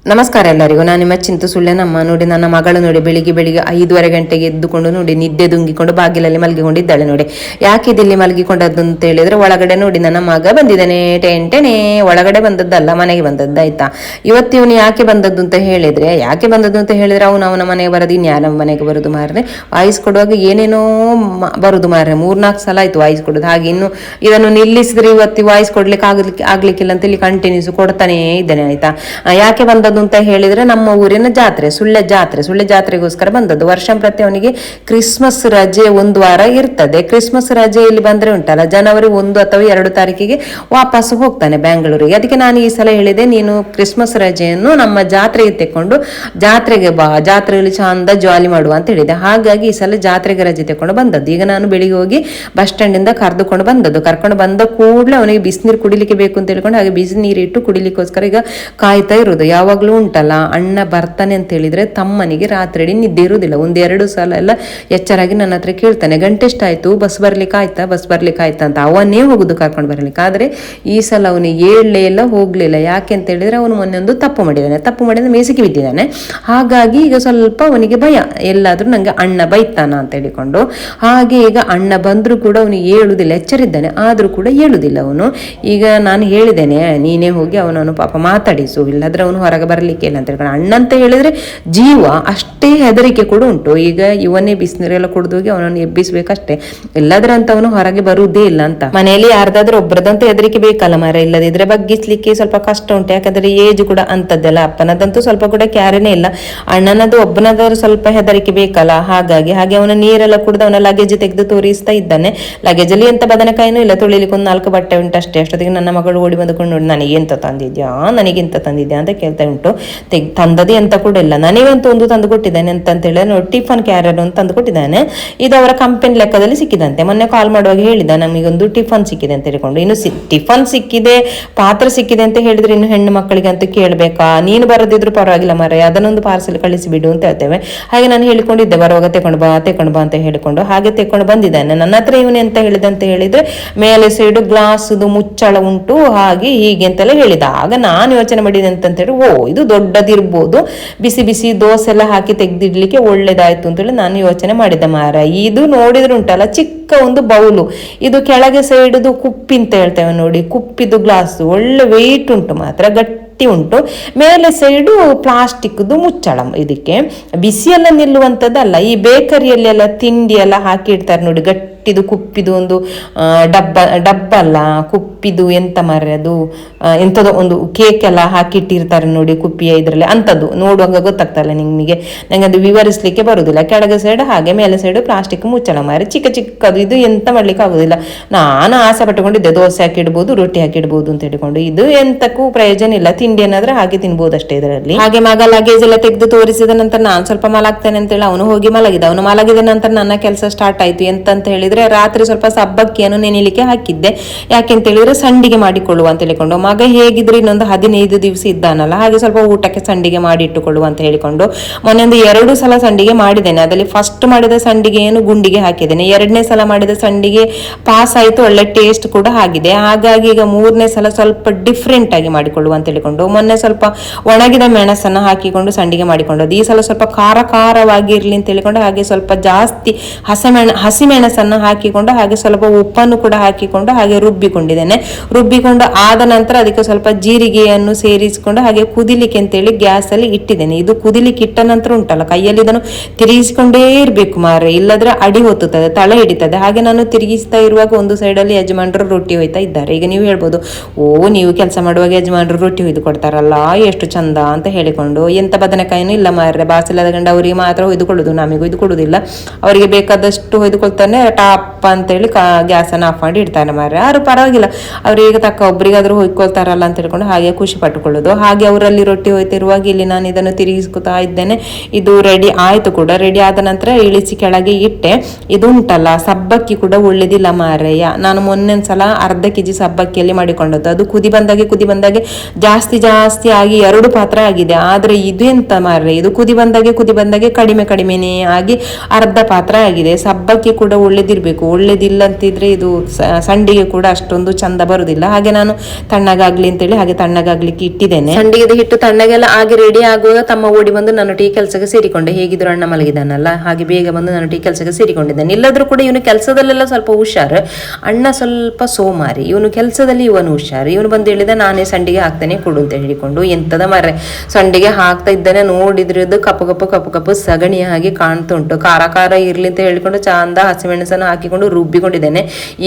ನಮಸ್ಕಾರ ಎಲ್ಲರಿಗೂ. ನಾನು ನಿಮ್ಮ ಚಿಂತು ಸುಳ್ಳೆನಮ್ಮ. ನೋಡಿ, ನನ್ನ ಮಗಳು ನೋಡಿ ಬೆಳಿಗ್ಗೆ 5:30 ಗಂಟೆಗೆ ಎದ್ದುಕೊಂಡು ನೋಡಿ ನಿದ್ದೆ ದುಂಗಿಕೊಂಡು ಬಾಗಿಲಲ್ಲಿ ಮಲಗಿಕೊಂಡಿದ್ದಾಳೆ. ನೋಡಿ, ಯಾಕೆ ಇಲ್ಲಿ ಮಲಗಿಕೊಂಡದ್ದು ಅಂತ ಹೇಳಿದ್ರೆ, ಒಳಗಡೆ ನೋಡಿ ನನ್ನ ಮಗ ಬಂದಿದ್ದಾನೆ. ಟೆಂಟೆನೆ ಒಳಗಡೆ ಬಂದದ್ದಲ್ಲ, ಮನೆಗೆ ಬಂದದ್ದು. ಆಯ್ತಾ, ಇವತ್ತು ಇವನು ಯಾಕೆ ಬಂದದ್ದು ಅಂತ ಹೇಳಿದ್ರೆ ಅವನ ಮನೆಗೆ ಬರೋದು, ಇನ್ಯಾರ ಮನೆಗೆ ಬರೋದು ಮಾರ್ರೆ. ವಾಯ್ಸ್ ಕೊಡುವಾಗ ಏನೇನೋ ಬರುದು ಮಾರ್ರೆ. 3-4 ಸಲ ಆಯ್ತು ವಾಯ್ಸ್ ಕೊಡೋದು. ಹಾಗೆ ಇನ್ನು ಇದನ್ನು ನಿಲ್ಲಿಸಿದ್ರೆ ಇವತ್ತು ವಾಯ್ಸ್ ಕೊಡ್ಲಿಕ್ಕೆ ಆಗ್ಲಿಕ್ಕಿಲ್ಲ ಅಂತ ಇಲ್ಲಿ ಕಂಟಿನ್ಯೂಸ್ ಕೊಡ್ತಾನೇ ಇದ್ದೇನೆ. ಆಯ್ತಾ, ಯಾಕೆ ಬಂದದ್ದು ಅಂತ ಹೇಳಿದ್ರೆ, ನಮ್ಮ ಊರಿನ ಜಾತ್ರೆ ಸುಳ್ಳೆ ಜಾತ್ರೆಗೋಸ್ಕರ ಬಂದದ್ದು. ವರ್ಷ ಪ್ರತಿ ಅವನಿಗೆ ಕ್ರಿಸ್ಮಸ್ ರಜೆ 1 ವಾರ ಇರ್ತದೆ. ಕ್ರಿಸ್ಮಸ್ ರಜೆ ಇಲ್ಲಿ ಬಂದ್ರೆ ಉಂಟಲ್ಲ, ಜನವರಿ 1 ಅಥವಾ 2 ತಾರೀಕಿಗೆ ವಾಪಸ್ ಹೋಗ್ತಾನೆ ಬ್ಯಾಂಗ್ಳೂರಿಗೆ. ಅದಕ್ಕೆ ನಾನು ಈ ಸಲ ಹೇಳಿದೆ, ನೀನು ಕ್ರಿಸ್ಮಸ್ ರಜೆಯನ್ನು ನಮ್ಮ ಜಾತ್ರೆಗೆ ತೆಕ್ಕೊಂಡು ಜಾತ್ರೆಗೆ ಬಾ, ಜಾತ್ರೆಯಲ್ಲಿ ಚಂದ ಜಾಲಿ ಮಾಡುವ ಅಂತ ಹೇಳಿದೆ. ಹಾಗಾಗಿ ಈ ಸಲ ಜಾತ್ರೆಗೆ ರಜೆ ತೆಕೊಂಡು ಬಂದದ್ದು. ಈಗ ನಾನು ಬೆಳಿಗ್ಗೆ ಹೋಗಿ ಬಸ್ ಸ್ಟ್ಯಾಂಡ್ ಇಂದ ಕರ್ಕೊಂಡು ಬಂದ ಕೂಡಲೇ ಅವನಿಗೆ ಬಿಸಿನೀರು ಕುಡಿಲಿಕ್ಕೆ ಬೇಕು ಅಂತ ಹೇಳ್ಕೊಂಡು ಹಾಗೆ ಬಿಸಿನೀರು ಇಟ್ಟು ಕುಡಿಲಿಕ್ಕೋಸ್ಕರ ಈಗ ಕಾಯ್ತಾ ಇರೋದು. ಯಾವಾಗ್ಲೂ ಉಂಟಲ್ಲ, ಅಣ್ಣ ಬರ್ತಾನೆ ಅಂತ ಹೇಳಿದ್ರೆ ತಮ್ಮನಿಗೆ ರಾತ್ರಿ ನಿದ್ದೆ ಇರುವುದಿಲ್ಲ. 1-2 ಸಲ ಎಲ್ಲ ಎಚ್ಚರಾಗಿ ನನ್ನ ಹತ್ರ ಕೇಳ್ತಾನೆ, ಗಂಟೆ ಎಷ್ಟಾಯ್ತು, ಬಸ್ ಬರ್ಲಿಕ್ಕೆ ಆಯ್ತಾ ಅಂತ. ಅವನೇ ಹೋಗುದು ಕರ್ಕೊಂಡು ಬರ್ಲಿಕ್ಕೆ. ಆದ್ರೆ ಈ ಸಲ ಅವನು ಎಲ್ಲ ಹೋಗ್ಲಿಲ್ಲ. ಯಾಕೆ ಅಂತ ಹೇಳಿದ್ರೆ, ಅವನು ಮೊನ್ನೆ ಒಂದು ತಪ್ಪು ಮಾಡಿದ ಮೇಸಿಗೆ ಬಿದ್ದಿದ್ದಾನೆ. ಹಾಗಾಗಿ ಈಗ ಸ್ವಲ್ಪ ಅವನಿಗೆ ಭಯ, ಎಲ್ಲಾದ್ರೂ ನಂಗೆ ಅಣ್ಣ ಬೈತಾನ ಅಂತ ಹೇಳಿಕೊಂಡು. ಹಾಗೆ ಈಗ ಅಣ್ಣ ಬಂದ್ರು ಕೂಡ ಅವನು ಹೇಳುದಿಲ್ಲ, ಎಚ್ಚರಿದ್ದಾನೆ ಆದ್ರೂ ಕೂಡ ಹೇಳುದಿಲ್ಲ ಅವನು. ಈಗ ನಾನು ಹೇಳಿದ್ದೇನೆ, ನೀನೇ ಹೋಗಿ ಅವನನ್ನು ಪಾಪ ಮಾತಾಡಿಸು, ಇಲ್ಲಾದ್ರೆ ಅವನು ಹೊರಗೆ ಬರ್ಲಿಕ್ಕೆ ಇಲ್ಲ ಅಂತ ಹೇಳ್ಕೊಂಡು. ಅಣ್ಣ ಅಂತ ಹೇಳಿದ್ರೆ ಜೀವ, ಅಷ್ಟೇ ಹೆದರಿಕೆ ಕೂಡ ಉಂಟು. ಈಗ ಇವನೇ ಬಿಸಿನೀರೆಲ್ಲ ಕುಡಿದೋಗಿ ಅವನನ್ನು ಎಬ್ಬಿಸ್ಬೇಕಷ್ಟೇ, ಇಲ್ಲದ್ರೆ ಅಂತ ಅವನು ಹೊರಗೆ ಬರುವುದೇ ಇಲ್ಲ ಅಂತ. ಮನೆಯಲ್ಲಿ ಯಾರ್ದಾದ್ರೂ ಒಬ್ಬರದಂತೂ ಹೆದರಿಕೆ ಬೇಕಲ್ಲ ಮರ, ಇಲ್ಲದಿದ್ರೆ ಬಗ್ಗಿಸ್ಲಿಕ್ಕೆ ಸ್ವಲ್ಪ ಕಷ್ಟ ಉಂಟು. ಯಾಕಂದ್ರೆ ಏಜ್ ಕೂಡ ಅಂತದ್ದೆಲ್ಲ. ಅಪ್ಪನದಂತೂ ಸ್ವಲ್ಪ ಕೂಡ ಕ್ಯಾರೇನೇ ಇಲ್ಲ, ಅಣ್ಣನದು ಒಬ್ಬನದಾದ್ರೂ ಸ್ವಲ್ಪ ಹೆದರಿಕೆ ಬೇಕಲ್ಲ. ಹಾಗೆ ಅವನ ನೀರೆಲ್ಲ ಕುಡಿದು ಅವನ ಲಗೇಜ್ ತೆಗೆದು ತೋರಿಸ್ತಾ ಇದ್ದಾನೆ. ಲಗೇಜ್ ಅಲ್ಲಿ ಎಂತ ಬದನೆಕಾಯಿನೂ ಇಲ್ಲ, ತೊಳಿಲಿಕ್ಕೆ 1 4 ಬಟ್ಟೆ ಉಂಟು ಅಷ್ಟೇ. ಅಷ್ಟೊತ್ತಿಗೆ ನನ್ನ ಮಗಳು ಓಡಿ ಬಂದುಕೊಂಡು, ನೋಡಿ ನನಗೆಂತ ತಂದಿದ್ಯಾ ಅಂತ ಕೇಳ್ತಾ ಉಂಟು. ತಂದದಿ ಅಂತ ಕೂಡ ಇಲ್ಲ. ನನಗಂತೂ ಒಂದು ತಂದು ಕೊಟ್ಟಿದ್ದಾನೆ ಅಂತ ಹೇಳಿ, ನೋಡಿ ಟಿಫನ್ ಕ್ಯಾರಿಯರ್ ಒಂದು ತಂದು ಕೊಟ್ಟಿದ್ದಾನೆ. ಇದು ಅವರ ಕಂಪನಿ ಲೆಕ್ಕದಲ್ಲಿ ಸಿಕ್ಕಿದಂತೆ. ಮೊನ್ನೆ ಕಾಲ್ ಮಾಡುವಾಗ ಹೇಳಿದ, ನಮಗೊಂದು ಟಿಫನ್ ಸಿಕ್ಕಿದೆ ಅಂತ ಹೇಳ್ಕೊಂಡು. ಇನ್ನು ಟಿಫನ್ ಸಿಕ್ಕಿದೆ, ಪಾತ್ರ ಸಿಕ್ಕಿದೆ ಅಂತ ಹೇಳಿದ್ರೆ ಇನ್ನು ಹೆಣ್ಣು ಮಕ್ಕಳಿಗೆ ಅಂತ ಕೇಳ್ಬೇಕಾ? ನೀನು ಬರೋದಿದ್ರು ಪರವಾಗಿಲ್ಲ ಮಾರೆ, ಅದನ್ನೊಂದು ಪಾರ್ಸೆಲ್ ಕಳಿಸಿಬಿಡು ಅಂತ ಹೇಳ್ತೇವೆ. ಹಾಗೆ ನಾನು ಹೇಳಿಕೊಂಡಿದ್ದೆ, ಬರುವಾಗ ತೆಕೊಂಡು ಬಾ ಅಂತ ಹೇಳಿಕೊಂಡು ಹಾಗೆ ತೆಕೊಂಡು ಬಂದಿದ್ದಾನೆ. ನನ್ನ ಹತ್ರ ಇವನು ಎಂತ ಹೇಳಿದೆ ಅಂತ ಹೇಳಿದ್ರೆ, ಮೇಲೆ ಸೈಡು ಗ್ಲಾಸ್ದು ಮುಚ್ಚಳ ಉಂಟು, ಹಾಗೆ ಹೀಗೆ ಅಂತೆಲ್ಲ ಹೇಳಿದ. ಆಗ ನಾನು ಯೋಚನೆ ಮಾಡಿದೆ ಅಂತ ಹೇಳಿ, ಇದು ದೊಡ್ಡದಿರ್ಬೋದು, ಬಿಸಿ ದೋಸೆ ಎಲ್ಲ ಹಾಕಿ ತೆಗ್ದಿಡ್ಲಿಕ್ಕೆ ಒಳ್ಳೇದಾಯ್ತು ಅಂತೇಳಿ ನಾನು ಯೋಚನೆ ಮಾಡಿದ್ದೆ ಮಾರ. ಇದು ನೋಡಿದ್ರೆ ಉಂಟಲ್ಲ, ಚಿಕ್ಕ ಒಂದು ಬೌಲು. ಇದು ಕೆಳಗೆ ಸೈಡ್ದು ಕುಪ್ಪಿ ಅಂತ ಹೇಳ್ತೇವೆ ನೋಡಿ, ಕುಪ್ಪಿದು ಗ್ಲಾಸ್ ಒಳ್ಳೆ ವೆಯ್ಟ್ ಉಂಟು, ಮಾತ್ರ ಗಟ್ಟಿ ಉಂಟು. ಮೇಲೆ ಸೈಡು ಪ್ಲಾಸ್ಟಿಕ್ದು ಮುಚ್ಚಳ. ಇದಕ್ಕೆ ಬಿಸಿಯೆಲ್ಲ ನಿಲ್ಲುವಂಥದ್ದಲ್ಲ. ಈ ಬೇಕರಿಯಲ್ಲೆಲ್ಲ ತಿಂಡಿ ಎಲ್ಲ ಹಾಕಿಡ್ತಾರೆ ನೋಡಿ, ಗಟ್ಟಿದು ಕುಪ್ಪಿದು ಒಂದು ಡಬ್ಬ ಅಲ್ಲ, ಕುಪ್ಪಿದು ಎಂತ ಮಾರ್ರೆ ಅದು, ಎಂಥದೋ ಒಂದು ಕೇಕ್ ಎಲ್ಲ ಹಾಕಿಟ್ಟಿರ್ತಾರೆ ನೋಡಿ ಕುಪ್ಪಿಯ ಇದ್ರಲ್ಲಿ, ಅಂಥದ್ದು. ನೋಡುವಾಗ ಗೊತ್ತಾಗ್ತಲ್ಲ ನಿಮಗೆ, ನಂಗೆ ಅದು ವಿವರಿಸ್ಲಿಕ್ಕೆ ಬರುದಿಲ್ಲ. ಕೆಳಗೆ ಸೈಡ್ ಹಾಗೆ ಮೇಲೆ ಸೈಡ್ ಪ್ಲಾಸ್ಟಿಕ್ ಮುಚ್ಚಳ ಮಾರಿ, ಚಿಕ್ಕದು. ಇದು ಎಂತ ಮಾಡ್ಲಿಕ್ಕೆ ಆಗುದಿಲ್ಲ. ನಾನು ಆಸೆ ಪಟ್ಟುಕೊಂಡಿದ್ದೆ, ದೋಸೆ ಹಾಕಿಡ್ಬೋದು, ರೊಟ್ಟಿ ಹಾಕಿಡ್ಬೋದು ಅಂತ ಹೇಳಿಕೊಂಡು. ಇದು ಎಂತಕ್ಕೂ ಪ್ರಯೋಜನ ಇಲ್ಲ. ತಿಂಡಿ ಏನಾದ್ರೆ ಹಾಗೆ ತಿನ್ಬೋದು ಅಷ್ಟೇ ಇದರಲ್ಲಿ. ಹಾಗೆ ಮಗ ಲಗೇಜ್ ಎಲ್ಲ ತೆಗೆದು ತೋರಿಸಿದ ನಂತರ ನಾನು ಸ್ವಲ್ಪ ಮಲಗ್ತೇನೆ ಅಂತೇಳಿ ಅವನು ಹೋಗಿ ಮಲಗಿದ ನಂತರ ನನ್ನ ಕೆಲಸ ಸ್ಟಾರ್ಟ್ ಆಯ್ತು. ಎಂತಂತ ಹೇಳಿದ್ರೆ, ರಾತ್ರಿ ಸ್ವಲ್ಪ ಸಬ್ಬಕ್ಕಿಯನ್ನು ನೆನೆಲಿಕ್ಕೆ ಹಾಕಿದ್ದೆ. ಯಾಕೆಂತ ಹೇಳಿದ್ರೆ ಸಂಡಿಗೆ ಮಾಡಿಕೊಳ್ಳುವ ಅಂತ ಹೇಳಿಕೊಂಡು. ಮಗ ಹೇಗಿದ್ರೆ ಇನ್ನೊಂದು 15 ದಿವಸ ಇದ್ದಾನಲ್ಲ, ಹಾಗೆ ಸ್ವಲ್ಪ ಊಟಕ್ಕೆ ಸಂಡಿಗೆ ಮಾಡಿ ಇಟ್ಟುಕೊಳ್ಳುವ ಅಂತ ಹೇಳಿಕೊಂಡು ಮೊನ್ನೆ ಒಂದು 2 ಸಲ ಸಂಡಿಗೆ ಮಾಡಿದ್ದೇನೆ. ಅದರಲ್ಲಿ ಫಸ್ಟ್ ಮಾಡಿದ ಸಂಡಿಗೆಯನ್ನು ಗುಂಡಿಗೆ ಹಾಕಿದ್ದೇನೆ. 2ನೇ ಸಲ ಮಾಡಿದ ಸಂಡಿಗೆ ಪಾಸ್ ಆಯ್ತು, ಒಳ್ಳೆ ಟೇಸ್ಟ್ ಕೂಡ ಆಗಿದೆ. ಹಾಗಾಗಿ ಈಗ 3ನೇ ಸಲ ಸ್ವಲ್ಪ ಡಿಫ್ರೆಂಟ್ ಆಗಿ ಮಾಡಿಕೊಳ್ಳುವ ಅಂತ ಹೇಳಿಕೊಂಡು ಮೊನ್ನೆ ಸ್ವಲ್ಪ ಒಣಗಿದ ಮೆಣಸನ್ನ ಹಾಕಿಕೊಂಡು ಸಂಡಿಗೆ ಮಾಡಿಕೊಂಡದ್ದು. ಈ ಸಲ ಸ್ವಲ್ಪ ಖಾರವಾಗಿ ಇರ್ಲಿ ಅಂತ ಹೇಳಿಕೊಂಡು ಹಾಗೆ ಸ್ವಲ್ಪ ಜಾಸ್ತಿ ಹಸಿಮೆಣಸನ್ನ ಹಾಕಿಕೊಂಡು ಹಾಗೆ ಸ್ವಲ್ಪ ಉಪ್ಪನ್ನು ಕೂಡ ಹಾಕಿಕೊಂಡು ಹಾಗೆ ರುಬ್ಬಿಕೊಂಡಿದ್ದೇನೆ. ರುಬ್ಬಿಕೊಂಡು ಆದ ನಂತರ ಅದಕ್ಕೆ ಸ್ವಲ್ಪ ಜೀರಿಗೆಯನ್ನು ಸೇರಿಸಿಕೊಂಡು ಹಾಗೆ ಕುದಿಲಿಕ್ಕೆ ಅಂತೇಳಿ ಗ್ಯಾಸ್ ಅಲ್ಲಿ ಇಟ್ಟಿದ್ದೇನೆ. ಇದು ಕುದಿಲಿಕ್ಕೆ ಇಟ್ಟ ನಂತರ ಉಂಟಲ್ಲ, ಕೈಯಲ್ಲಿ ಇದನ್ನು ತಿರುಗಿಸಿಕೊಂಡೇ ಇರ್ಬೇಕು ಮಾರ್ರೆ, ಇಲ್ಲದ್ರೆ ಅಡಿ ಹೊತ್ತುತ್ತದೆ, ತಲೆ ಹಿಡಿತದೆ. ಹಾಗೆ ನಾನು ತಿರುಗಿಸ್ತಾ ಇರುವಾಗ ಒಂದು ಸೈಡಲ್ಲಿ ಯಜಮಾನರು ರೊಟ್ಟಿ ಹೊಯ್ತಾ ಇದ್ದಾರೆ. ಈಗ ನೀವು ಹೇಳ್ಬೋದು, ನೀವು ಕೆಲಸ ಮಾಡುವಾಗ ಯಜಮಾನರು ರೊಟ್ಟಿ ಹೊಯ್ದು ಕೊಡ್ತಾರಲ್ಲ, ಎಷ್ಟು ಚಂದ ಅಂತ ಹೇಳಿಕೊಂಡು. ಎಂತ ಬದನೆಕಾಯಿನೂ ಇಲ್ಲ ಮಾರ್ರೆ, ಬಾಸಿಲ್ಲದ ಗಂಡ ಅವರಿಗೆ ಮಾತ್ರ ಹೊಯ್ದುಕೊಳ್ಳುದು, ನಮಗೆ ಹೊಯ್ದು ಕೊಡುದಿಲ್ಲ. ಅವರಿಗೆ ಬೇಕಾದಷ್ಟು ಹೊಯ್ದುಕೊಳ್ತಾನೆ, ಟಾಪ್ ಅಂತೇಳಿ ಗ್ಯಾಸನ್ನು ಆಫ್ ಮಾಡಿ ಇಡ್ತಾನೆ ಮಾರ್ರೆ. ಯಾರು ಪರವಾಗಿಲ್ಲ, ಅವ್ರಿಗೆ ತಕ್ಕ ಒಬ್ರಿಗಾದ್ರೂ ಹೊಯ್ಕೊಳ್ತಾರಲ್ಲ ಅಂತ ಹೇಳ್ಕೊಂಡು ಹಾಗೆ ಖುಷಿ ಪಟ್ಟುಕೊಳ್ಳೋದು. ಹಾಗೆ ಅವರಲ್ಲಿ ರೊಟ್ಟಿ ಹೋಯ್ತಿರುವಾಗ ಇಲ್ಲಿ ನಾನು ಇದನ್ನು ತಿರುಗಿಸ್ಕೊತಾ ಇದ್ದೇನೆ. ಇದು ರೆಡಿ ಆಯ್ತು ಕೂಡ. ರೆಡಿ ಆದ ನಂತರ ಇಳಿಸಿ ಕೆಳಗೆ ಇಟ್ಟೆ. ಇದು ಉಂಟಲ್ಲ ಸಬ್ಬಕ್ಕಿ ಕೂಡ ಒಳ್ಳೇದಿಲ್ಲ ಮಾರಯ್ಯ. ನಾನು ಮೊನ್ನೆಂದ್ಸಲ 1/2 kg ಸಬ್ಬಕ್ಕಿಯಲ್ಲಿ ಮಾಡಿಕೊಂಡದ್ದು. ಅದು ಕುದಿ ಬಂದಾಗೆ ಜಾಸ್ತಿ ಆಗಿ 2 ಪಾತ್ರ ಆಗಿದೆ. ಆದ್ರೆ ಇದು ಎಂತ ಮಾರ್ರೆ, ಇದು ಕುದಿ ಬಂದಾಗೆ ಕಡಿಮೆನೇ ಆಗಿ 1/2 ಪಾತ್ರ ಆಗಿದೆ. ಸಬ್ಬಕ್ಕಿ ಕೂಡ ಒಳ್ಳೇದಿರ್ಬೇಕು ಒಳ್ಳೆದಿರಬೇಕು. ಒಳ್ಳೇದಿಲ್ಲ ಅಂತಿದ್ರೆ ಇದು ಸಂಡಿಗೆ ಕೂಡ ಅಷ್ಟೊಂದು ಚಂದ ಬರುದಿಲ್ಲ. ಹಾಗೆ ನಾನು ತಣ್ಣಗಾಗ್ಲಿ ಅಂತೇಳಿ ಹಾಗೆ ತಣ್ಣಗಾಗ್ಲಿಕ್ಕೆ ಇಟ್ಟಿದ್ದೇನೆ. ಸಂಡಿಗೆದ ಹಿಟ್ಟು ತಣ್ಣಗೆಲ್ಲ ಆಗಿ ರೆಡಿ ಆಗುವಾಗ ತಮ್ಮ ಓಡಿ ಬಂದು ನಾನು ಟೀ ಕೆಲಸಕ್ಕೆ ಸೇರಿಕೊಂಡೆ. ಹೇಗಿದ್ರು ಅಣ್ಣ ಮಲಗಿದಾನಲ್ಲ, ಹಾಗೆ ಬೇಗ ಬಂದು ನಾನು ಟೀ ಕೆಲಸಕ್ಕೆ ಸೇರಿಕೊಂಡಿದ್ದೇನೆ. ಇಲ್ಲದ್ರೂ ಕೂಡ ಇವನು ಕೆಲಸದಲ್ಲೆಲ್ಲ ಸ್ವಲ್ಪ ಹುಷಾರು, ಅಣ್ಣ ಸ್ವಲ್ಪ ಸೋಮಾರಿ, ಇವನು ಕೆಲಸದಲ್ಲಿ ಇವನು ಹುಷಾರು. ಇವನು ಬಂದು ಹೇಳಿದ ನಾನೇ ಸಂಡಿಗೆ ಹಾಕ್ತೇನೆ ಕೊಡು ಅಂತ ಹೇಳಿಕೊಂಡು. ಎಂತದ ಮರ್ರೆ ಸಂಡಿಗೆ ಹಾಕ್ತಾ ಇದ್ದಾನೆ, ನೋಡಿದ್ರದ್ದು ಕಪ್ಪು ಕಪ್ಪು ಕಪ್ಪು ಕಪ್ಪು ಸಗಣಿ ಹಾಗೆ ಕಾಣ್ತಾ ಉಂಟು. ಖಾರ ಖಾರ ಇರ್ಲಿ ಅಂತ ಹೇಳಿಕೊಂಡು ಚಂದ ಹಸಿಮೆಣಸನ್ನು ಹಾಕಿಕೊಂಡು ರುಬ್ಬಿಕೊಂಡಿದ್ದೇನೆ.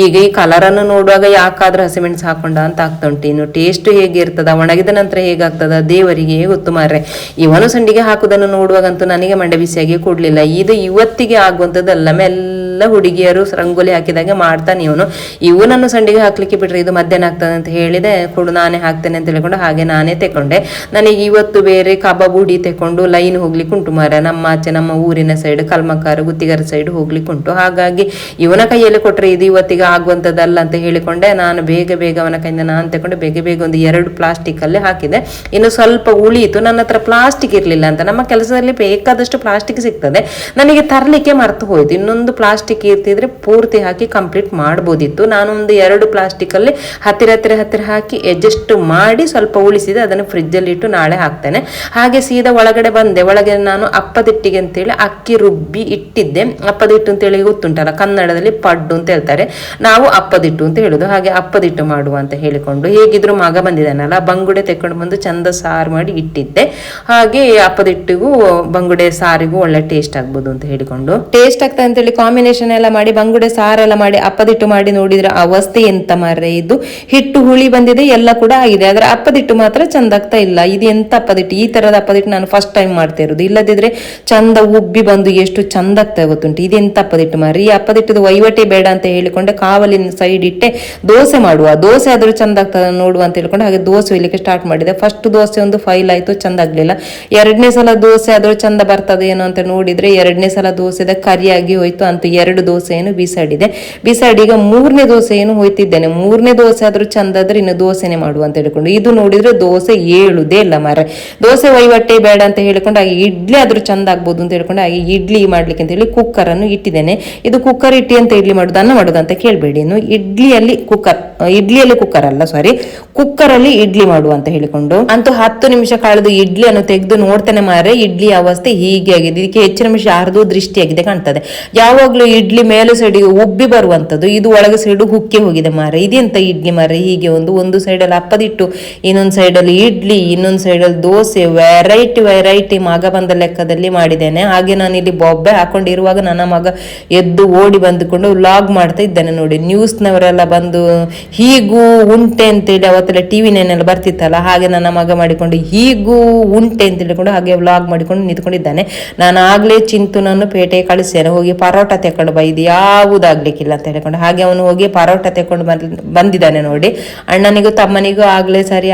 ಈಗ ಈ ಕಲರನ್ನು ನೋಡುವಾಗ ಯಾಕಾದ್ರೂ ಹಸಿಮೆಣಸು ಹಾಕೊಂಡ ಅಂತ ಆಗ್ತಾ ಉಂಟು. ಇನ್ನು ಟೇಸ್ಟ್ ಹೇಗಿರ್ತದ, ಒಣಗಿದ ನಂತರ ಹೇಗಾಗ್ತದ ದೇವರಿಗೆ ಗೊತ್ತು ಮಾರ್ರೆ. ಇವನು ಸಂಡಿಗೆ ಹಾಕುದನ್ನು ನೋಡುವಾಗಂತೂ ನನಗೆ ಮಂಡೆ ಬಿಸಿಯಾಗಿ ಕೊಡ್ಲಿಲ್ಲ. ಇದು ಇವತ್ತಿಗೆ ಆಗುವಂಥದ್ದಲ್ಲ, ಮೆಲ್ಲ ಹುಡುಗಿಯರು ರಂಗೋಲಿ ಹಾಕಿದಾಗೆ ಮಾಡ್ತಾನೆ ಇವನು. ಇವನನ್ನು ಸಂಡಿಗೆ ಹಾಕ್ಲಿಕ್ಕೆ ಬಿಟ್ರೆ ಇದು ಮಧ್ಯಾಹ್ನ ಆಗ್ತದೆ ಅಂತ ಹೇಳಿದೆ, ಕೊಡು ನಾನೇ ಹಾಕ್ತೇನೆ ಅಂತ ಹೇಳ್ಕೊಂಡು ಹಾಗೆ ನಾನೇ ತೆಕೊಂಡೆ. ನನಗೆ ಇವತ್ತು ಬೇರೆ ಕಬಾಬ್ ಹುಡಿ ತೆಕೊಂಡು ಲೈನ್ ಹೋಗ್ಲಿಕ್ಕೆ ಉಂಟು ಮಾರ. ನಮ್ಮ ಆಚೆ ನಮ್ಮ ಊರಿನ ಸೈಡ್ ಕಲ್ಮಕಾರ ಗುತ್ತಿಗಾರ ಸೈಡ್ ಹೋಗ್ಲಿಕ್ಕೆ ಉಂಟು. ಹಾಗಾಗಿ ಇವನ ಕೈಯಲ್ಲಿ ಕೊಟ್ರೆ ಇದು ಇವತ್ತಿಗೆ ಆಗುವಂಥದ್ದಲ್ಲ ಅಂತ ಹೇಳಿಕೊಂಡೆ. ನಾನು ಬೇಗ ಬೇಗ ಅವನ ಕೈಯಿಂದ ನಾನು ತೆಕೊಂಡು ಬೇಗ ಬೇಗ ಒಂದು 2 ಪ್ಲಾಸ್ಟಿಕ್ ಅಲ್ಲೇ ಹಾಕಿದೆ. ಇನ್ನು ಸ್ವಲ್ಪ ಉಳಿಯಿತು, ನನ್ನ ಹತ್ರ ಪ್ಲಾಸ್ಟಿಕ್ ಇರಲಿಲ್ಲ ಅಂತ. ನಮ್ಮ ಕೆಲಸದಲ್ಲಿ ಬೇಕಾದಷ್ಟು ಪ್ಲಾಸ್ಟಿಕ್ ಸಿಗ್ತದೆ, ನನಗೆ ತರಲಿಕ್ಕೆ ಮರ್ತು ಹೋಯ್ತು. ಇನ್ನೊಂದು ಪ್ಲಾಸ್ಟಿಕ್ ಇರ್ತಿದ್ರೆ ಪೂರ್ತಿ ಹಾಕಿ ಕಂಪ್ಲೀಟ್ ಮಾಡ್ಬೋದಿತ್ತು. ನಾನೊಂದು 2 ಪ್ಲಾಸ್ಟಿಕ್ ಅಲ್ಲಿ ಹತ್ತಿರ ಹಾಕಿ ಅಡ್ಜಸ್ಟ್ ಮಾಡಿ ಸ್ವಲ್ಪ ಉಳಿಸಿದೆ. ಅದನ್ನು ಫ್ರಿಜ್ ಅಲ್ಲಿ ಇಟ್ಟು ನಾಳೆ ಹಾಕ್ತೇನೆ. ಹಾಗೆ ಸೀದಾ ಒಳಗಡೆ ಬಂದೆ. ಒಳಗೆ ನಾನು ಅಪ್ಪದಿಟ್ಟಿಗೆ ಅಂತೇಳಿ ಅಕ್ಕಿ ರುಬ್ಬಿ ಇಟ್ಟಿದ್ದೆ. ಅಪ್ಪದಿಟ್ಟು ಅಂತೇಳಿ ಗೊತ್ತುಂಟಲ್ಲ, ಕನ್ನಡದಲ್ಲಿ ಪಡ್ಡು ಅಂತ ಹೇಳ್ತಾರೆ, ನಾವು ಅಪ್ಪದಿಟ್ಟು ಅಂತ ಹೇಳುದು. ಹಾಗೆ ಅಪ್ಪದಿಟ್ಟು ಮಾಡುವ ಅಂತ ಹೇಳಿಕೊಂಡು, ಹೇಗಿದ್ರು ಮಗ ಬಂದಿದ್ದಾನಲ್ಲ, ಬಂಗುಡೆ ತೆಕೊಂಡು ಬಂದು ಚಂದ ಸಾರು ಮಾಡಿ ಇಟ್ಟಿದ್ದೆ. ಹಾಗೆ ಅಪ್ಪದಿಟ್ಟಿಗೂ ಬಂಗುಡೆ ಸಾರಿಗೂ ಒಳ್ಳೆ ಟೇಸ್ಟ್ ಆಗ್ಬೋದು ಅಂತ ಹೇಳಿಕೊಂಡು, ಟೇಸ್ಟ್ ಆಗ್ತದೆ ಅಂತೇಳಿ ಕಾಂಬಿನೇಷನ್ ಎಲ್ಲ ಮಾಡಿ ಬಂಗುಡೆ ಸಾರೆಲ್ಲ ಮಾಡಿ ಅಪ್ಪದಿಟ್ಟು ಮಾಡಿ ನೋಡಿದ್ರೆ ಅವಸ್ಥೆ ಎಂತ ಮಾರ್ರೆ. ಇದು ಹಿಟ್ಟು ಹುಳಿ ಬಂದಿದೆ, ಎಲ್ಲ ಕೂಡ ಆಗಿದೆ, ಆದ್ರೆ ಅಪ್ಪದಿಟ್ಟು ಮಾತ್ರ ಚಂದ ಆಗ್ತಾ ಇಲ್ಲ. ಇದು ಎಂತ ಅಪ್ಪದಿಟ್ಟು, ಈ ತರದ ಅಪ್ಪದಿಟ್ಟು ನಾನು ಫಸ್ಟ್ ಟೈಮ್ ಮಾಡ್ತಾ ಇರೋದು. ಇಲ್ಲದಿದ್ರೆ ಚಂದ ಉಬ್ಬಿ ಬಂದು ಎಷ್ಟು ಚಂದ ಆಗ್ತಾ ಗೊತ್ತುಂಟು. ಇದೆಂತ ಅಪ್ಪದಿಟ್ಟು ಮಾರಿ. ಈ ಅಪ್ಪದಿಟ್ಟದ ವಹಿವಟೆ ಬೇಡ ಅಂತ ಹೇಳಿಕೊಂಡೆ ಕಾವಲಿನ ಸೈಡ್ ಇಟ್ಟೆ ದೋಸೆ ಮಾಡುವ, ದೋಸೆ ಆದ್ರೂ ಚಂದ ಆಗ್ತದ ನೋಡುವ ಅಂತ ಹೇಳ್ಕೊಂಡು ಹಾಗೆ ದೋಸೆ ಹೊಯ್ಲಿಕ್ಕೆ ಸ್ಟಾರ್ಟ್ ಮಾಡಿದೆ. ಫಸ್ಟ್ ದೋಸೆ ಒಂದು ಫೈಲ್ ಆಯ್ತು, ಚಂದ ಆಗ್ಲಿಲ್ಲ. 2ನೇ ಸಲ ದೋಸೆ ಆದ್ರೂ ಚಂದ ಬರ್ತದೆ ಏನೋ ಅಂತ ನೋಡಿದ್ರೆ 2ನೇ ಸಲ ದೋಸೆದ ಕರಿಯಾಗಿ ಹೋಯ್ತು. ಅಂತೂ 2 ದೋಸೆಯನ್ನು ಬಿಸಾಡಿ ಈಗ 3ನೇ ದೋಸೆ ಏನು ಹೋಯ್ತಿದ್ದೇನೆ. 3ನೇ ದೋಸೆ ಆದ್ರೂ ಚಂದ ಆದ್ರೆ ಇನ್ನು ದೋಸೆನೆ ಮಾಡುವ ಅಂತ ಹೇಳ್ಕೊಂಡು, ಇದು ನೋಡಿದ್ರೆ ದೋಸೆ ಏಳುದೇ ಇಲ್ಲ ಮಾರ. ದೋಸೆ ವಹಿವಟ್ಟೆ ಬೇಡ ಅಂತ ಹೇಳ್ಕೊಂಡು ಹಾಗೆ ಇಡ್ಲಿ ಆದ್ರೂ ಚಂದ ಆಗ್ಬೋದು ಅಂತ ಹೇಳ್ಕೊಂಡು ಹಾಗೆ ಇಡ್ಲಿ ಮಾಡ್ಲಿಕ್ಕೆ ಅಂತ ಹೇಳಿ ಕುಕ್ಕರ್ ಅನ್ನು ಇಟ್ಟಿದ್ದೇನೆ. ಇದು ಕುಕ್ಕರ್ ಇಟ್ಟಿ ಅಂತ ಇಡ್ಲಿ ಮಾಡುದು ಅನ್ನ ಮಾಡುದು ಅಂತ ಕೇಳ್ಬೇಡಿ. ಇನ್ನು ಇಡ್ಲಿಯಲ್ಲಿ ಕುಕ್ಕರ್ ಅಲ್ಲ ಸಾರಿ, ಕುಕ್ಕರ್ ಅಲ್ಲಿ ಇಡ್ಲಿ ಮಾಡುವ ಅಂತ ಹೇಳಿಕೊಂಡು ಅಂತೂ 10 ನಿಮಿಷ ಕಳೆದು ಇಡ್ಲಿಯನ್ನು ತೆಗೆದು ನೋಡ್ತಾನೆ ಮಾರೆ, ಇಡ್ಲಿ ಅವಸ್ಥೆ ಹೀಗೆ ಆಗಿದೆ. ಇದಕ್ಕೆ ಹೆಚ್ಚಿನ ನಿಮಿಷ ಯಾರ್ದು ದೃಷ್ಟಿಯಾಗಿದೆ ಕಾಣ್ತದೆ. ಯಾವಾಗ್ಲೂ ಇಡ್ಲಿ ಮೇಲೆ ಸೈಡಿಗೆ ಉಬ್ಬಿ ಬರುವಂತದ್ದು, ಇದು ಒಳಗೆ ಸೈಡು ಹುಕ್ಕಿ ಹೋಗಿದೆ ಮಾರೆ. ಇದೆಂತ ಇಡ್ಲಿ ಮಾರೆ, ಹೀಗೆ ಒಂದು ಸೈಡಲ್ಲಿ ಅಪ್ಪದಿಟ್ಟು, ಇನ್ನೊಂದು ಸೈಡಲ್ಲಿ ಇಡ್ಲಿ, ಇನ್ನೊಂದು ಸೈಡಲ್ಲಿ ದೋಸೆ, ವೆರೈಟಿ ಮಗ ಬಂದ ಲೆಕ್ಕದಲ್ಲಿ ಮಾಡಿದ್ದೇನೆ. ಹಾಗೆ ನಾನು ಇಲ್ಲಿ ಬೊಬ್ಬೆ ಹಾಕೊಂಡಿರುವಾಗ ನನ್ನ ಮಗ ಎದ್ದು ಓಡಿ ಬಂದುಕೊಂಡು ವ್ಲಾಗ್ ಮಾಡ್ತಾ ಇದ್ದಾನೆ ನೋಡಿ. ನ್ಯೂಸ್ನವರೆಲ್ಲ ಬಂದು ಹೀಗೂ ಉಂಟೆ ಅಂತೇಳಿ ಅವತ್ತೆಲ್ಲ ಟಿವಿನೆಲ್ಲ ಬರ್ತಿತ್ತಲ್ಲ, ಹಾಗೆ ನನ್ನ ಮಗ ಮಾಡಿಕೊಂಡು ಹೀಗೂ ಉಂಟೆ ಅಂತ ಹೇಳಿಕೊಂಡು ಹಾಗೆ ವ್ಲಾಗ್ ಮಾಡಿಕೊಂಡು ನಿಂತ್ಕೊಂಡಿದ್ದಾನೆ. ನಾನು ಆಗ್ಲೇ ಚಿಂತುನನ್ನು ಪೇಟೆ ಕಳಿಸ್ತೇನೆ, ಹೋಗಿ ಪರೋಟ ತೆಕೊಂಡು ಬೈದು ಯಾವುದಾಗ್ಲಿಕ್ಕಿಲ್ಲ ಅಂತ ಹೇಳಿಕೊಂಡು ಹಾಗೆ ಅವನು ಹೋಗಿ ಪರೋಟ ತೆಕೊಂಡು ಬಂದಿದ್ದಾನೆ ನೋಡಿ. ಅಣ್ಣನಿಗೂ ತಮ್ಮನಿಗೂ ಆಗ್ಲೇ ಸರಿ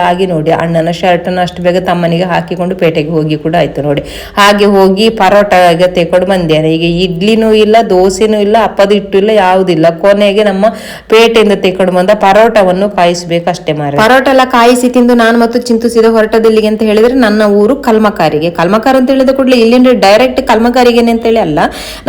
ಆಗಿ ನೋಡಿ. ಅಣ್ಣನ ಶರ್ಟನ್ನು ಅಷ್ಟು ಬೇಗ ತಮ್ಮನಿಗೆ ಹಾಕಿಕೊಂಡು ಪೇಟೆಗೆ ಹೋಗಿ ಕೂಡ ಆಯ್ತು ನೋಡಿ. ಹಾಗೆ ಹೋಗಿ ಪರೋಟ ತೆಕೊಂಡು ಬಂದೇನೆ. ಈಗ ಇಡ್ಲಿನೂ ಇಲ್ಲ, ದೋಸೆನೂ ಇಲ್ಲ, ಅಪ್ಪದಿಟ್ಟು ಇಲ್ಲ, ಯಾವುದಿಲ್ಲ. ಕೊನೆಗೆ ನಮ್ಮ ಪೇಟೆಯಿಂದ ತೆಕೊಂಡು ಬಂದ ಪರೋಟವನ್ನು ಕಾಯಿಸಬೇಕಷ್ಟೇ ಮಾರ. ಪರೋಟ ಎಲ್ಲ ಕಾಯಿಸಿ ತಿಂದು ನಾನು ಮತ್ತು ಚಿಂತಿಸಿದ ಹೊರಟದಲ್ಲಿಗೆ ಅಂತ ಹೇಳಿದ್ರೆ ನನ್ನ ಊರು ಕಲ್ಮಕಾರಿಗೆ. ಕಲ್ಮಕಾರ ಅಂತ ಹೇಳಿದ ಕೂಡಲೇ ಇಲ್ಲಿಂದ ಡೈರೆಕ್ಟ್ ಕಲ್ಮಕಾರಿಗೆ ಅಂತೇಳಿ ಅಲ್ಲ,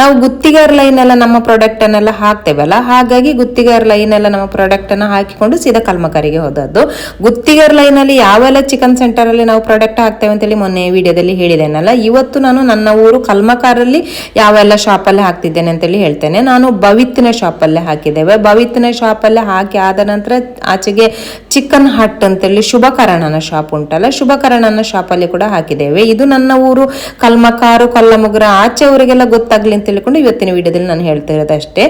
ನಾವು ಗುತ್ತಿಗಾರ್ ಲೈನ್ ಎಲ್ಲ ನಮ್ಮ ಪ್ರಾಡಕ್ಟ್ ಅನ್ನೆಲ್ಲ ಹಾಕ್ತೇವಲ್ಲ, ಹಾಗಾಗಿ ಗುತ್ತಿಗಾರ್ ಲೈನ್ ಎಲ್ಲ ನಮ್ಮ ಪ್ರಾಡಕ್ಟ್ ಅನ್ನ ಹಾಕಿಕೊಂಡು ಸೀದಾ ಕಲ್ಮಕಾರಿಗೆ ಹೋದದ್ದು. ಗುತ್ತಿಗಾರ್ ಲೈನ್ ಅಲ್ಲಿ ಯಾವೆಲ್ಲ ಚಿಕನ್ ಸೆಂಟರ್ ಅಲ್ಲಿ ನಾವು ಪ್ರಾಡಕ್ಟ್ ಹಾಕ್ತೇವೆ ಅಂತೇಳಿ ಮೊನ್ನೆ ವಿಡಿಯೋದಲ್ಲಿ ಹೇಳಿದ್ದೇನಲ್ಲ, ಇವತ್ತು ನಾನು ನನ್ನ ಊರು ಕಲ್ಮಕಾರಲ್ಲಿ ಯಾವೆಲ್ಲ ಶಾಪಲ್ಲಿ ಹಾಕ್ತಿದ್ದೇನೆ ಅಂತೇಳಿ ಹೇಳ್ತೇನೆ. ನಾನು ಭವಿತ್ನ ಶಾಪಲ್ಲೇ ಹಾಕಿದ್ದೇವೆ. ಭವಿತ್ನ ಶಾಪಲ್ಲೇ ಹಾಕಿ ಆದ ನಂತರ ಆಚೆಗೆ ಚಿಕನ್ ಹಟ್ ಅಂತೇಳಿ ಶುಭಕರಣನ ಶಾಪ್ ಉಂಟಲ್ಲ, ಶುಭಕರಣನ ಶಾಪಲ್ಲಿ ಕೂಡ ಹಾಕಿದ್ದೇವೆ. ಇದು ನನ್ನ ಊರು ಕಲ್ಮಕಾರು ಕಲ್ಲಮುಗ್ರ ಆಚೆ ಊರಿಗೆಲ್ಲ ಗೊತ್ತಾಗ್ಲಿ ಅಂತ ಹೇಳಿಕೊಂಡು ಇವತ್ತಿನ ವಿಡಿಯೋದಲ್ಲಿ ನಾನು ಹೇಳ್ತಾ ಇರೋದು ಅಷ್ಟೇ.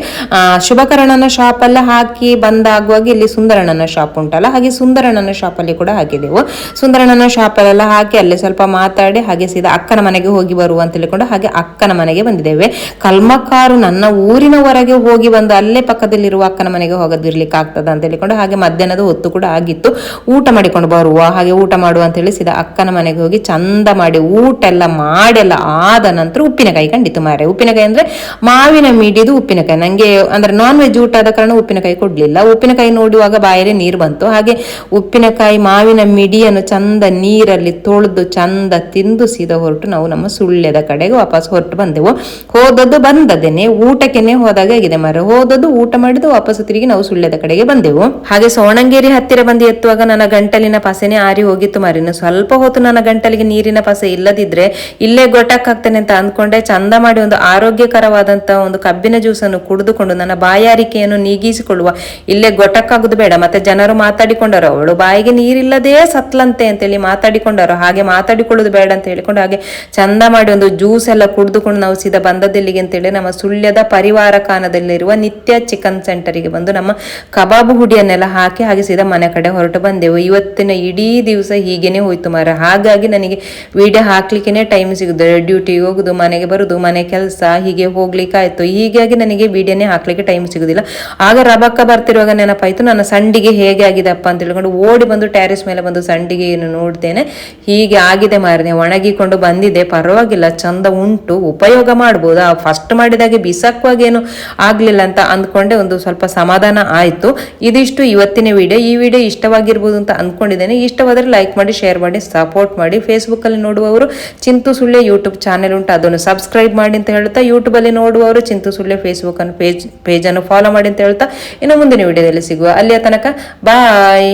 ಶುಭಕರಣನ ಶಾಪಲ್ಲೇ ಹಾಕಿ ಬಂದಾಗುವಾಗ ಇಲ್ಲಿ ಸುಂದರಣ್ಣನ ಶಾಪ್ ಉಂಟಲ್ಲ, ಹಾಗೆ ಸುಂದರಣ್ಣನ ಶಾಪಲ್ಲಿ ಕೂಡ ಹಾಕಿದೆವು. ಸುಂದರಣ್ಣನ ಶಾಪಲ್ಲೆಲ್ಲ ಹಾಕಿ ಅಲ್ಲಿ ಸ್ವಲ್ಪ ಮಾತಾಡಿ ಹಾಗೆ ಸೀದಾ ಅಕ್ಕನ ಮನೆಗೆ ಹೋಗಿ ಬರುವ ಅಂತ ಹೇಳಿಕೊಂಡು ಹಾಗೆ ಅಕ್ಕನ ಮನೆಗೆ ಬಂದಿದ್ದೇವೆ. ಕಲ್ಮಕಾರು ನನ್ನ ಊರಿನ ಹೊರಗೆ ಹೋಗಿ ಬಂದು ಅಲ್ಲೇ ಪಕ್ಕದಲ್ಲಿರುವ ಅಕ್ಕನ ಮನೆಗೆ ಹೋಗೋದಿರ್ಲಿಕ್ಕೆ ಆಗ್ತದ ಅಂತ ಹೇಳಿಕೊಂಡು ಹಾಗೆ ಮಧ್ಯಾಹ್ನದ ಹೊತ್ತು ಕೂಡ ಆಗಿತ್ತು. ಊಟ ಮಾಡಿಕೊಂಡು ಬರುವ, ಹಾಗೆ ಊಟ ಮಾಡುವ ಅಂತ ಹೇಳಿ ಸೀದಾ ಅಕ್ಕನ ಮನೆಗೆ ಹೋಗಿ ಚಂದ ಮಾಡಿ ಊಟ ಎಲ್ಲ ಆದ ನಂತರ ಉಪ್ಪಿನಕಾಯಿ ಕಂಡಿತ್ತು ಮಾರೆ. ಉಪ್ಪಿನಕಾಯಿ ಅಂದ್ರೆ ಮಾವಿನ ಮಿಡಿದು ಉಪ್ಪಿನಕಾಯಿ. ನಂಗೆ ಅಂದ್ರೆ ನಾನ್ ವೆಜ್ ಊಟ ಆದ ಕಾರಣ ಉಪ್ಪಿನಕಾಯಿ ಕೊಡ್ಲಿಲ್ಲ. ಉಪ್ಪಿನಕಾಯಿ ನೋಡುವಾಗ ಬಾಯಲ್ಲಿ ನೀರು ಬಂತು. ಹಾಗೆ ಉಪ್ಪಿನಕಾಯಿ ಮಾವಿನ ಮಿಡಿಯನ್ನು ಚಂದ ನೀರಲ್ಲಿ ತೊಳೆದು ಚಂದ ತಿಂದು ಸೀದಾ ಹೊರಟು ನಾವು ನಮ್ಮ ಸುಳ್ಯದ ಕಡೆಗೆ ವಾಪಸ್ ಹೊರಟು ಬಂದೆವು. ಹೋದದ್ದು ಬಂದದೇನೆ, ಊಟಕ್ಕೆನೆ ಹೋದಾಗ ಆಗಿದೆ ಮಾರೆ. ಹೋದದ್ದು ಊಟ ಮಾಡಿದ್ದು ವಾಪಸ್ ತಿರುಗಿ ನಾವು ಸುಳ್ಯದ ಕಡೆಗೆ ಬಂದೆವು. ಹಾಗೆ ಸೋಣಂಗೇರಿ ಹತ್ತಿರ ಬಂದು ಎತ್ತುವಾಗ ನನ್ನ ಗಂಟಲಿನ ಪಸೆನೆ ಆರಿ ಹೋಗಿತ್ತು ಮಾರಿನ. ಸ್ವಲ್ಪ ಹೊತ್ತು ನನ್ನ ಗಂಟಲಿಗೆ ನೀರಿನ ಪಸೆ ಇಲ್ಲದಿದ್ರೆ ಇಲ್ಲೇ ಗೊಟ್ಟಕ್ಕಾಗ್ತೇನೆ ಅಂತ ಅಂದ್ಕೊಂಡೆ. ಚಂದ ಮಾಡಿ ಒಂದು ಆರೋಗ್ಯಕರವಾದಂತಹ ಒಂದು ಕಬ್ಬಿನ ಜ್ಯೂಸನ್ನು ಕುಡಿದುಕೊಂಡು ನನ್ನ ಬಾಯಾರಿಕೆಯನ್ನು ನೀಗಿಸಿಕೊಳ್ಳುವ. ಇಲ್ಲೇ ಗೊಟ್ಟಕ್ಕಾಗುದು ಬೇಡ. ಮತ್ತೆ ಜನರು ಮಾತಾಡಿಕೊಂಡರು, ಅವಳು ಬಾಯಿಗೆ ನೀರಿಲ್ಲದೇ ಸತ್ಲಂತೆ ಅಂತೇಳಿ ಮಾತಾಡಿಕೊಂಡರು. ಹಾಗೆ ಮಾತಾಡಿಕೊಳ್ಳುದು ಬೇಡ ಅಂತ ಹೇಳಿಕೊಂಡು ಹಾಗೆ ಚಂದ ಮಾಡಿ ಒಂದು ಜ್ಯೂಸ್ ಎಲ್ಲ ಕುಡಿದುಕೊಂಡು ನಾವು ಸೀದಾ ಬಂದದೆಲ್ಲಿಗೆ ಅಂತೇಳಿ ನಮ್ಮ ಸುಳ್ಯದ ಪರಿವಾರ ಖಾನದಲ್ಲಿರುವ ನಿತ್ಯ ಚಿಕನ್ ಸೆಂಟರಿಗೆ ಬಂದು ನಮ್ಮ ಕಬಾಬ್ ಹುಡಿಯನ್ನೆಲ್ಲ ಹಾಕಿ ಹಾಗೆ ಸೀದಾ ಮನೆ ಕಡೆ ಹೊರಟು ಬಂದೆವು. ಇವತ್ತಿನ ಇಡೀ ದಿವಸ ಹೀಗೇನೆ ಹೋಯ್ತು ಮಾರ. ಹಾಗಾಗಿ ನನಗೆ ವಿಡಿಯೋ ಹಾಕ್ಲಿಕ್ಕೆ ಟೈಮ್ ಸಿಗುದು. ಡ್ಯೂಟಿಗೆ ಹೋಗುದು, ಮನೆಗೆ ಬರುದು, ಮನೆ ಕೆಲಸ ಹೀಗೆ ಹೋಗ್ಲಿಕ್ಕೆ ಆಯ್ತು. ಹೀಗಾಗಿ ನನಗೆ ವಿಡಿಯೋನೇ ಹಾಕ್ಲಿಕ್ಕೆ ಟೈಮ್ ಸಿಗುದಿಲ್ಲ. ಆಗ ರಬಕ್ಕ ಬರ್ತಿರುವಾಗ ನೆನಪಾಯ್ತು ನನ್ನ ಸಂಡಿಗೆ ಹೇಗೆ ಆಗಿದೆಪ್ಪ ಅಂತ ಹೇಳ್ಕೊಂಡು ಓಡಿ ಬಂದು ಟ್ಯಾರಿಸ್ ಮೇಲೆ ಬಂದು ಸಂಡಿಗೆಯನ್ನು ನೋಡ್ತೇನೆ. ಹೀಗೆ ಆಗಿದೆ ಮಾರನೆ, ಒಣಗಿಕೊಂಡು ಬಂದಿದೆ. ಪರವಾಗಿಲ್ಲ, ಚಂದ ಉಂಟು, ಉಪಯೋಗ ಮಾಡ್ಬೋದು. ಫಸ್ಟ್ ಮಾಡಿದಾಗೆ ಬಿಸಾಕುವಾಗೇನು ಆಗ್ಲಿಲ್ಲ ಅಂತ ಅಂದ್ಕೊಂಡೆ. ಒಂದು ಸ್ವಲ್ಪ ಸಮಾಧಾನ ಆಯ್ತು. ಇದಿಷ್ಟು ಇವತ್ತಿನ ವಿಡಿಯೋ. ಈ ವಿಡಿಯೋ ಇಷ್ಟವಾಗಿರ್ಬೋದು ಅಂತ ಅಂದ್ಕೊಂಡಿದ್ದೇನೆ. ಇಷ್ಟವಾದರೆ ಲೈಕ್ ಮಾಡಿ, ಶೇರ್ ಮಾಡಿ, ಸಪೋರ್ಟ್ ಮಾಡಿ. ಫೇಸ್ಬುಕ್ ಅಲ್ಲಿ ನೋಡುವವರು ಚಿಂತು ಸುಳ್ಳೆ ಯೂಟ್ಯೂಬ್ ಚಾನೆಲ್ ಉಂಟು, ಅದನ್ನು ಸಬ್ಸ್ಕ್ರೈಬ್ ಮಾಡಿ ಅಂತ ಹೇಳ್ತಾ, ಯೂಟ್ಯೂಬ್ ಅಲ್ಲಿ ನೋಡುವವರು ಚಿಂತು ಸುಳ್ಳೆ ಫೇಸ್ಬುಕ್ ಅನ್ನು ಪೇಜ್ ಅನ್ನು ಫಾಲೋ ಮಾಡಿ ಅಂತ ಹೇಳ್ತಾ ಇನ್ನು ಮುಂದಿನ ವಿಡಿಯೋದಲ್ಲಿ ಸಿಗುವ. ಅಲ್ಲಿಯ ತನಕ ಬಾಯ್.